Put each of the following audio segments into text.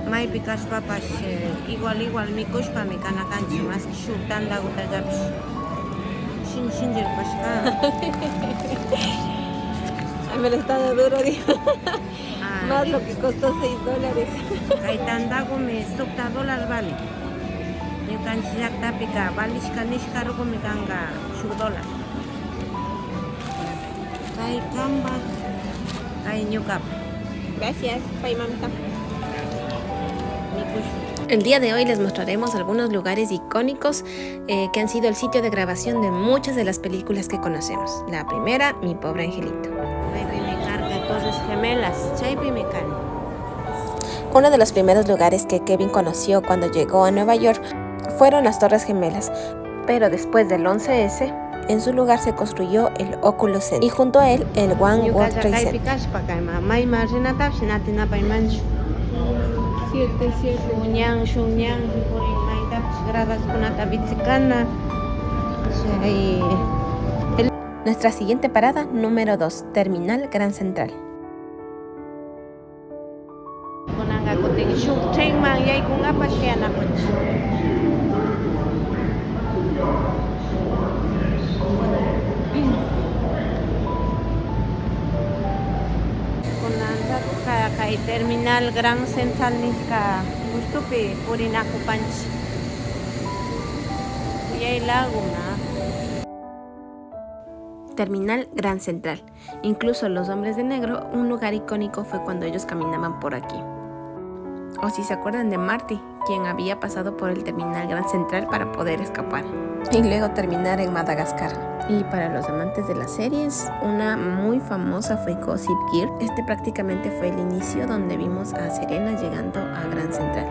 maypi kashpapash igual mikushpami kanakanchik maski shuk tandakutallapish shinchirpashqa. Ay, me lo está dando duro, digo. Más lo que costó $6. Kay tandakumi $60 vale. Ñukanchik llaqtapika valishka nishka rukumi kanqa $1. Kay kanpak kay ñukapi. Gracias, pay mamita. El día de hoy les mostraremos algunos lugares icónicos que han sido el sitio de grabación de muchas de las películas que conocemos. La primera, Mi Pobre Angelito. Torres Gemelas, Uno de los primeros lugares que Kevin conoció cuando llegó a Nueva York fueron las Torres Gemelas, pero después del 11S, en su lugar se construyó el Oculus Center y junto a él el One World Trade Center. Nuestra siguiente parada, número 2, Terminal Gran Central. Terminal Gran Central niska gustupi purinakupanchik. Kuyay laguna. Terminal Gran Central. Incluso los hombres de negro, un lugar icónico fue cuando ellos caminaban por aquí. O si se acuerdan de Marty, quien había pasado por el Terminal Gran Central para poder escapar y luego terminar en Madagascar. Y para los amantes de las series, una muy famosa fue Gossip Girl. Este prácticamente fue el inicio donde vimos a Serena llegando a Gran Central.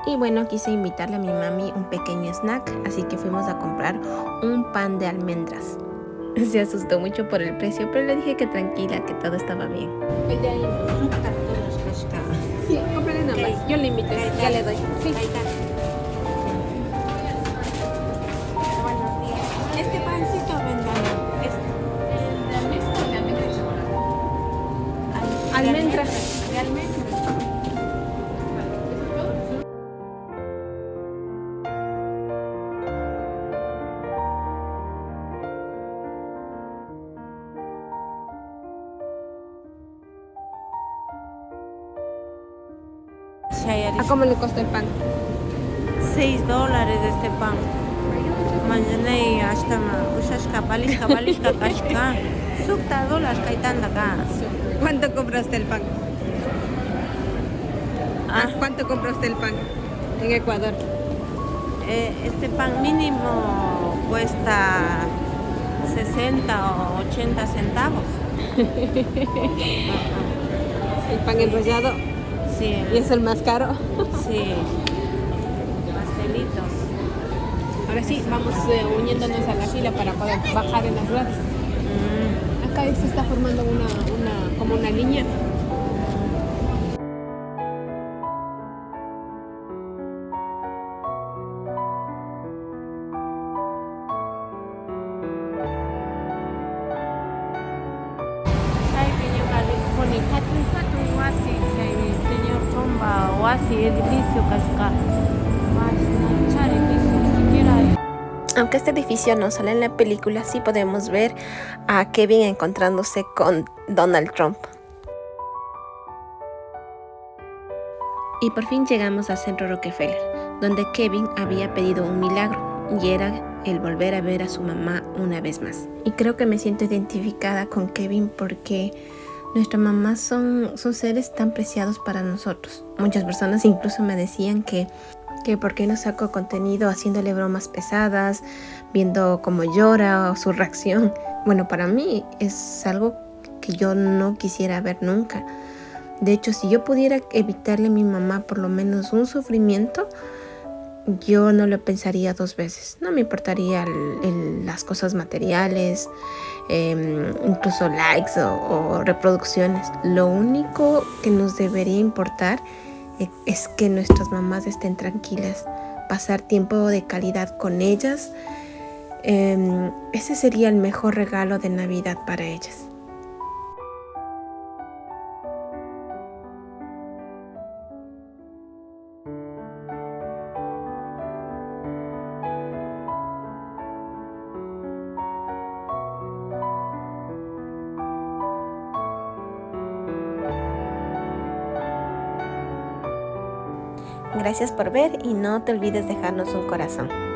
Y bueno, quise invitarle a mi mami un pequeño snack, así que fuimos a comprar un pan de almendras. Se asustó mucho por el precio, pero le dije que tranquila, que todo estaba bien. El de ahí. Sí, cómprale nada más. Yo le invito, ya le doy. Sí. Buenos días. Este pancito vendrá. ¿De almendra o de almendra de chocolate? Almendra. De almendra. ¿A cómo le costó el pan? $6 este pan. Manjanay ashtama ushashka palishka kashka. $60 kaitanda ka. ¿Cuánto compró usted el pan? ¿Cuánto compró usted el pan en Ecuador? Este pan mínimo cuesta 60 o 80 centavos. El pan enrollado. Sí. ¿Y es el más caro? Sí. Pastelitos. Ahora sí, vamos uniéndonos a la fila para poder bajar en las ruedas. Acá se está formando como una línea. Edificio Aunque este edificio no sale en la película, sí podemos ver a Kevin encontrándose con Donald Trump. Y por fin llegamos al Centro Rockefeller, donde Kevin había pedido un milagro, y era el volver a ver a su mamá una vez más. Y creo que me siento identificada con Kevin porque nuestras mamás son seres tan preciados para nosotros. Muchas personas incluso me decían que por qué no saco contenido haciéndole bromas pesadas, viendo cómo llora o su reacción. Bueno, para mí es algo que yo no quisiera ver nunca. De hecho, si yo pudiera evitarle a mi mamá por lo menos un sufrimiento, yo no lo pensaría dos veces. No me importaría las cosas materiales, incluso likes o reproducciones. Lo único que nos debería importar es que nuestras mamás estén tranquilas, pasar tiempo de calidad con ellas, ese sería el mejor regalo de Navidad para ellas. Gracias por ver y no te olvides dejarnos un corazón.